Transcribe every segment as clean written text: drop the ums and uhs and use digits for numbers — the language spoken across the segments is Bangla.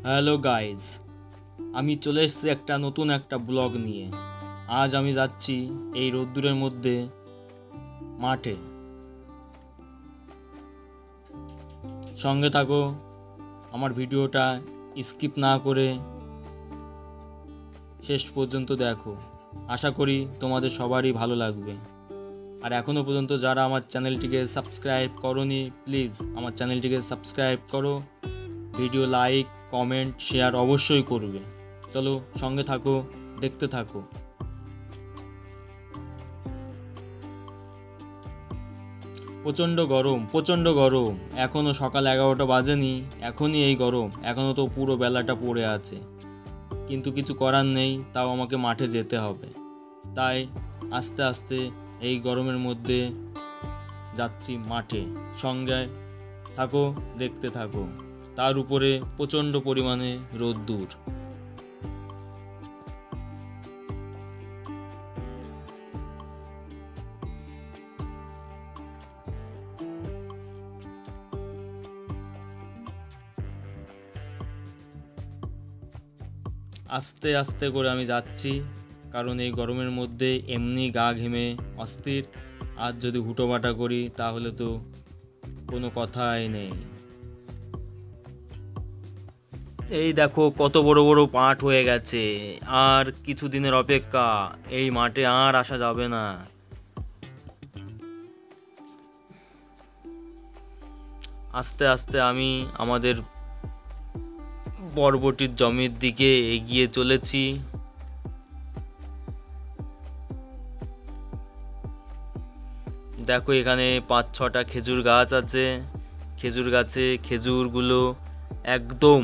হ্যালো গাইজ, আমি চলে এসেছি নতুন একটা ব্লগ নিয়ে। আজ আমি যাচ্ছি এই রোদ্দুরের মধ্যে মাঠে। সঙ্গে থাকো, আমার ভিডিওটা স্কিপ না করে শেষ পর্যন্ত দেখো। আশা করি তোমাদের সবারই ভালো লাগবে। আর এখনও পর্যন্ত যারা আমার চ্যানেলটিকে সাবস্ক্রাইব করোনি, প্লিজ আমার চ্যানেলটিকে সাবস্ক্রাইব করো। ভিডিও লাইক, কমেন্ট, শেয়ার অবশ্যই করবে। চলো সঙ্গে থাকো, দেখতে থাকো। প্রচণ্ড গরম। এখনও সকাল 11টা বাজেনি, এখনই এই গরম। এখনও তো পুরো বেলাটা পড়ে আছে, কিন্তু কিছু করার নেই, তাও আমাকে মাঠে যেতে হবে। তাই আস্তে আস্তে এই গরমের মধ্যে যাচ্ছি মাঠে। সঙ্গে থাকো, দেখতে থাকো। তার উপরে প্রচণ্ড পরিমাণে রোদ্দুর। আস্তে আস্তে করে আমি যাচ্ছি, কারণ এই গরমের মধ্যে এমনি গা ঘেমে অস্থির। আর যদি হুটোপাটা করি তাহলে তো কোনো কথাই নেই। এই দেখো কত বড় বড় মাঠ হয়ে গেছে। আর কিছু দিনের অপেক্ষা, এই মাঠে আর আসা যাবে না। আস্তে আস্তে আমি আমাদের বরবটির জমির দিকে এগিয়ে চলেছি। দেখো এখানে 5-6টা খেজুর গাছ আছে। খেজুর গাছে খেজুরগুলো একদম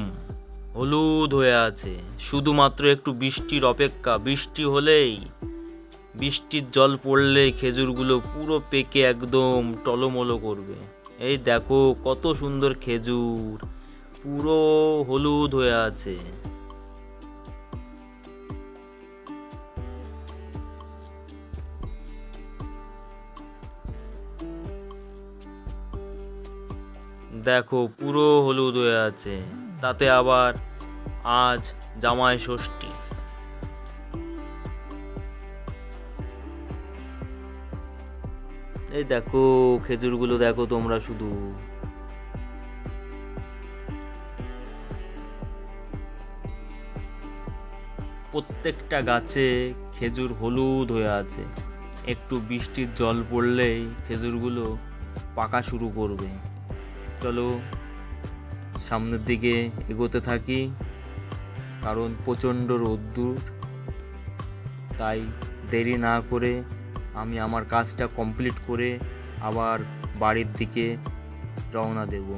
হলুদ হয়ে আছে। শুধুমাত্র একটু বৃষ্টির অপেক্ষা। বৃষ্টি হলেই, বৃষ্টির জল পড়লেই খেজুরগুলো পুরো পেকে একদম টলমলো করবে। এই দেখো কত সুন্দর খেজুর, পুরো হলুদ হয়ে আছে। দেখো পুরো হলুদ হয়ে আছে। তাতে আবার আজ জামাই ষষ্ঠী। এই দেখো খেজুরগুলো দেখো তোমরা শুধু। প্রত্যেকটা গাছে খেজুর হলুদ হয়ে আছে। একটু বৃষ্টির জল পড়লেই খেজুরগুলো পাকা শুরু করবে। চলো সামনের দিকে এগোতে থাকি, কারণ প্রচণ্ড রোদ্দুর। তাই দেরি না করে আমি আমার কাজটা কমপ্লিট করে আবার বাড়ির দিকে রওনা দেব।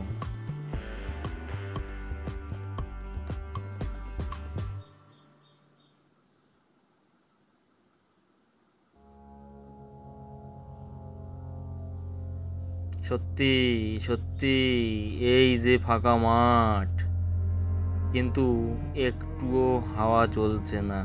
সত্যি সত্যি এই যে ফাঁকা মাঠ, কিন্তু একটুও হাওয়া চলছে না।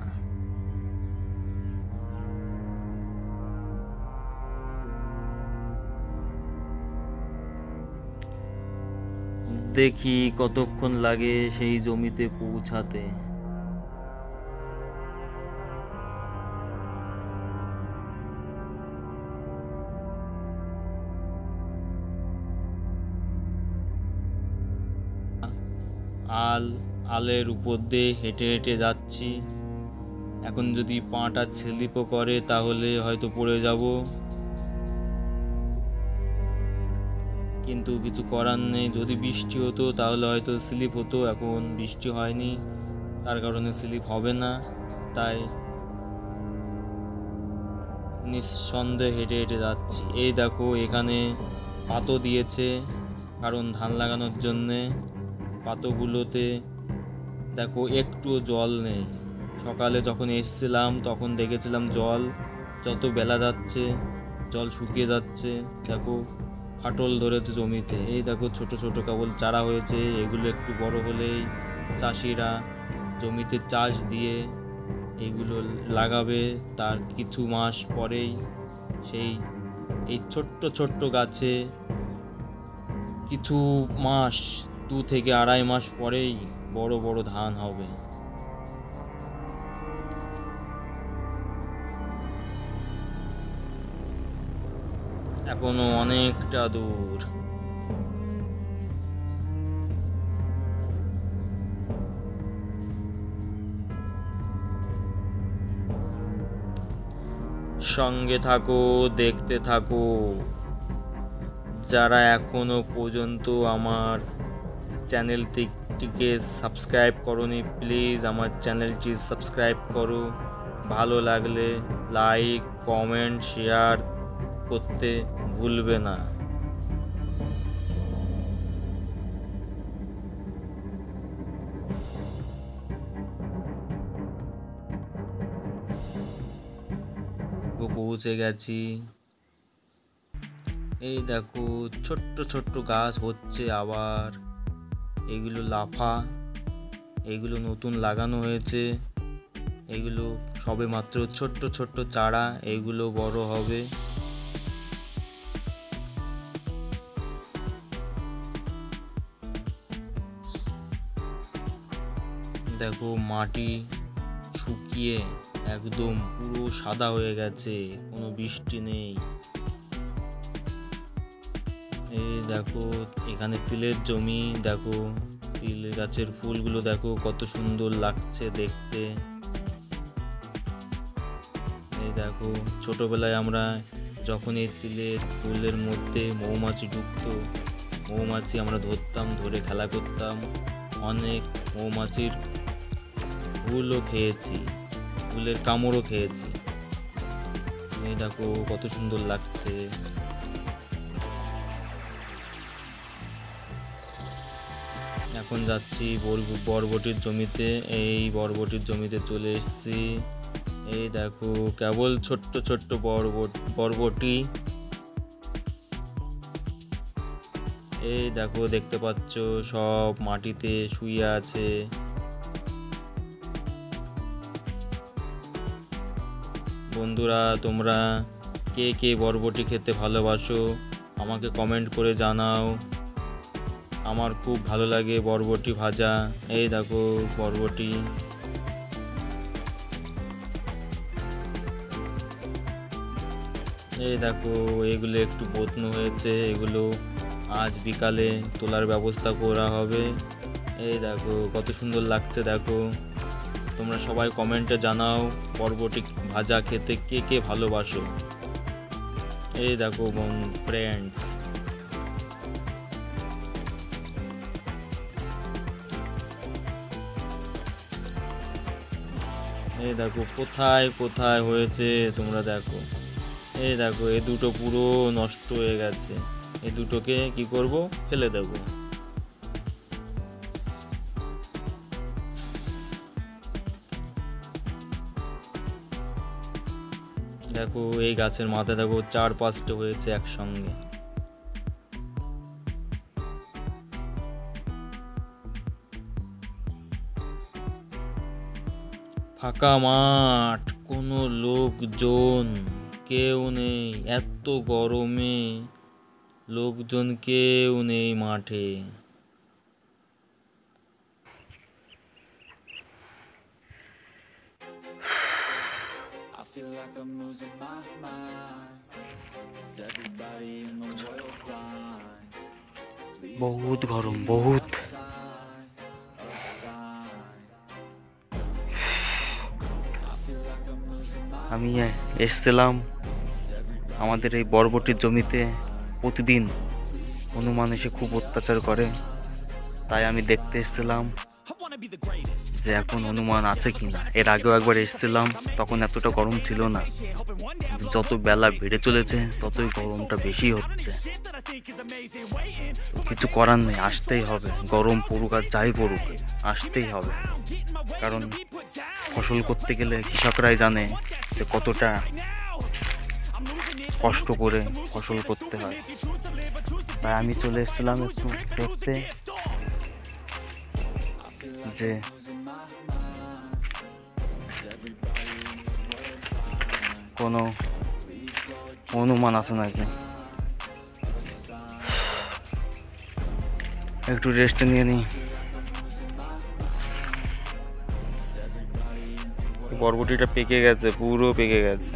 দেখি কতক্ষণ লাগে সেই জমিতে পৌঁছাতে। আলের উপর দিয়ে হেঁটে হেঁটে যাচ্ছি। এখন যদি পাটা স্লিপও করে তাহলে হয়তো পড়ে যাব, কিন্তু কিছু করার নেই। যদি বৃষ্টি হতো তাহলে হয়তো স্লিপ হতো। এখন বৃষ্টি হয়নি, তার কারণে স্লিপ হবে না। তাই নিঃসন্দেহে হেঁটে হেঁটে যাচ্ছি। এই দেখো এখানে পাতো দিয়েছে, কারণ ধান লাগানোর জন্যে। পাতোগুলোতে দেখো একটুও জল নেই। সকালে যখন এসেছিলাম তখন দেখেছিলাম জল। যত বেলা যাচ্ছে জল শুকিয়ে যাচ্ছে। দেখো ফাটল ধরেছে জমিতে। এই দেখো ছোট ছোট কেবল চারা হয়েছে। এগুলো একটু বড় হলেই চাষিরা জমিতে চাষ দিয়ে এগুলো লাগাবে। তার কিছু মাস পরেই এই ছোট্ট ছোট্ট গাছে কিছু মাস 2 থেকে 2.5 মাস পরেই বড় বড় ধান হবে। এখনো অনেকটা দূর। সঙ্গে থাকো, দেখতে থাকো। যারা এখনো পর্যন্ত আমার চ্যানেলটিকে সাবস্ক্রাইব করোনি, প্লিজ আমার চ্যানেলটি সাবস্ক্রাইব করো। ভালো লাগলে লাইক, কমেন্ট, শেয়ার করতে ভুলবে না। পৌঁছে গেছি। এই দেখো ছোট্ট ছোট্ট গাছ হচ্ছে আবার। এগুলো লাফা, এগুলো নতুন লাগানো হয়েছে। এগুলো সবে মাত্র ছোট্ট ছোট্ট চারা, এগুলো বড় হবে। দেখো মাটি শুকিয়ে একদম পুরো সাদা হয়ে গেছে, কোনো বৃষ্টি নেই। এই দেখো এখানে তিলের জমি, দেখো তিল গাছের ফুলগুলো দেখো কত সুন্দর লাগছে দেখতে। এই দেখো ছোটবেলায় আমরা যখন এই তিলের ফুলের মধ্যে মৌমাছি ঢুকতো, মৌমাছি আমরা ধরতাম, ধরে খেলা করতাম। অনেক মৌমাছির ফুলও খেয়েছি, ফুলের কামড়ও খেয়েছি। এই দেখো কত সুন্দর লাগছে। এখন যাচ্ছি বরবটির জমিতে। এই বরবটির জমিতে চলে এসেছি। এই দেখো কেবল ছোট্ট ছোট্ট বরবটি। এই দেখো দেখতে পাচ্ছ সব মাটিতে শুয়ে আছে। বন্ধুরা তোমরা কে কে বরবটি খেতে ভালোবাসো আমাকে কমেন্ট করে জানাও। আমার খুব ভালো লাগে বরবটি ভাজা। এই দেখো বরবটি। এই দেখো এগুলো একটু বদনো হয়েছে, এগুলো আজ বিকালে তোলার ব্যবস্থা করা হবে। এই দেখো কত সুন্দর লাগছে। দেখো তোমরা সবাই কমেন্টে জানাও বরবটি ভাজা খেতে কে কে ভালোবাসো। এই দেখো ফ্রেন্ডস, এই দেখো কোথায় কোথায় হয়েছে তোমরা দেখো। এই দেখো এই দুটো পুরো নষ্ট হয়ে গেছে, এই দুটোকে কি করব, ফেলে দেব। দেখো এই গাছের মাথায় দেখো 4-5টে হয়েছে একসঙ্গে। ফাঁকা মাঠ, কোনো লোকজন কেউ নেই। এত গরমে লোকজন কেউ নেই মাঠে। বহুত গরম, বহুত। আমি এসছিলাম আমাদের এই বরবটির জমিতে। প্রতিদিন হনুমান এসে খুব অত্যাচার করে, তাই আমি দেখতে এসেছিলাম যে এখন হনুমান আছে কিনা। এর আগেও একবার এসেছিলাম, তখন এতটা গরম ছিল না। যত বেলা বেড়ে চলেছে ততই গরমটা বেশি হচ্ছে। কিছু করার নেই, আসতেই হবে। গরম পড়ুক আর যাই পড়ুক, আসতেই হবে। কারণ ফসল করতে গেলে কৃষকরাই জানে যে কতটা কষ্ট করে ফসল করতে হয়। তাই আমি চলে এসেছিলাম একটু দেখতে যে কোনো হনুমান আছে নাকি। একটু রেস্ট নিয়ে নিই। বরবটিটা পেকে গেছে, পুরো পেকে গেছে।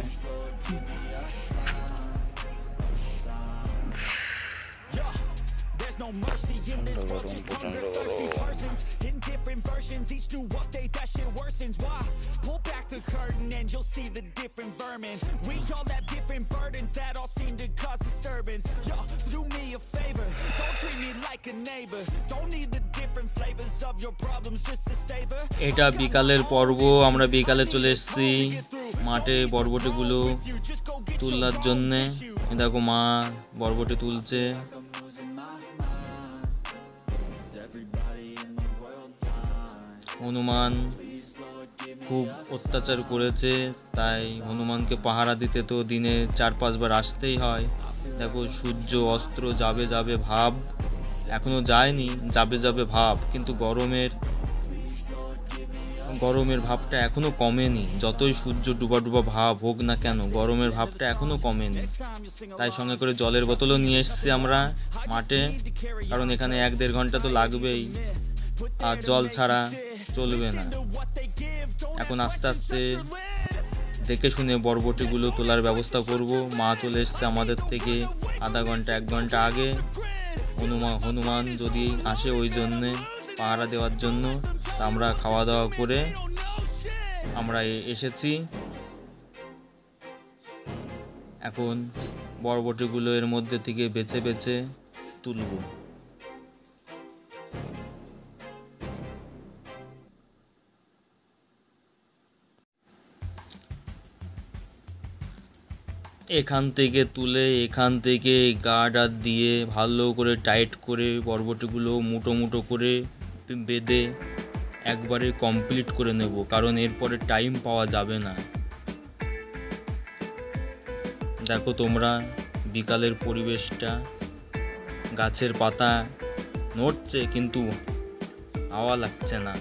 এটা বিকালের পর্ব, আমরা বিকালে চলে এসেছি মাঠে বরবটিগুলো তোলার জন্যে। দেখো মা বরবটি তুলছে। হনুমান খুব অত্যাচার করেছে, তাই হনুমানকে পাহারা দিতে তো দিনে 4-5 বার আসতেই হয়। দেখো সূর্য অস্ত্র যাবে যাবে ভাব, এখনো যায়নি, যাবে যাবে ভাব, কিন্তু গরমের ভাবটা এখনো কমেনি। যতই সূর্য ডুবা ডুবা ভাব হোক না কেন, গরমের ভাবটা এখনো কমেনি। তাই সঙ্গে করে জলের বোতলও নিয়ে এসেছি আমরা মাঠে, কারণ এখানে 1-1.5 ঘন্টা তো লাগবেই, আর জল ছাড়া চলবে না। এখন আস্তে আস্তে দেখে শুনে বরবটিগুলো তোলার ব্যবস্থা করব। মা চলে এসছে আমাদের থেকে আধা ঘন্টা 1 ঘন্টা আগে। হনুমান যদি আসে ওই জন্যে পাহারা দেওয়ার জন্য। তা আমরা খাওয়া দাওয়া করে আমরা এসেছি। এখন বরবটিগুলো এর মধ্যে থেকে বেছে বেছে তুলব। এখান থেকে তুলে এখান থেকে গার্ডার দিয়ে ভালো করে টাইট করে বরবটিগুলো মুটো মুটো করে বেঁধে একবারে কমপ্লিট করে নেব, কারণ এরপরে টাইম পাওয়া যাবে না। দেখো তোমরা বিকালের পরিবেশটা, গাছের পাতা নড়ছে কিন্তু হাওয়া লাগছে না।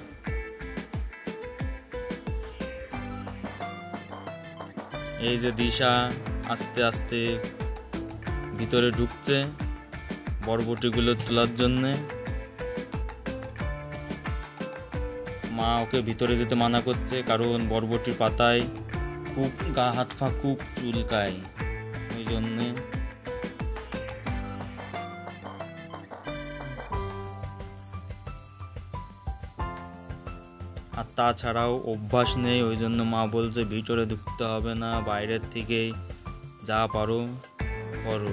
এই যে দিশা আস্তে আস্তে ভিতরে ঢুকছে বরবটিগুলো তোলার জন্যে। মা ওকে ভিতরে যেতে মানা করছে, কারণ বরবটির পাতায় খুব গা হাত পা খুব চুলকায়, ওই জন্যে। আর তাছাড়াও অভ্যাস নেই, ওই জন্য মা বলছে ভিতরে ঢুকতে হবে না, বাইরের থেকেই যা পারো করো।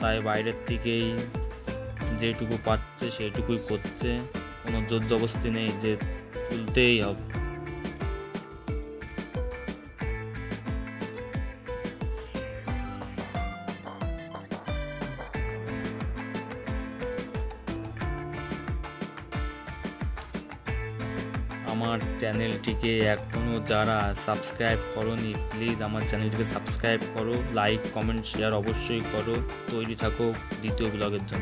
তাই বাইরের থেকেই যেটুকু পাচ্ছে সেইটুকুই করছে, কোনো জোর জবরদস্তি নেই যে তুলতেই হবে। আমার চ্যানেলটিকে এখনও যারা সাবস্ক্রাইব করোনি, প্লিজ আমার চ্যানেলটিকে সাবস্ক্রাইব করো, লাইক কমেন্ট শেয়ার অবশ্যই করো। তৈরি থাকো দ্বিতীয় ব্লগের জন্য।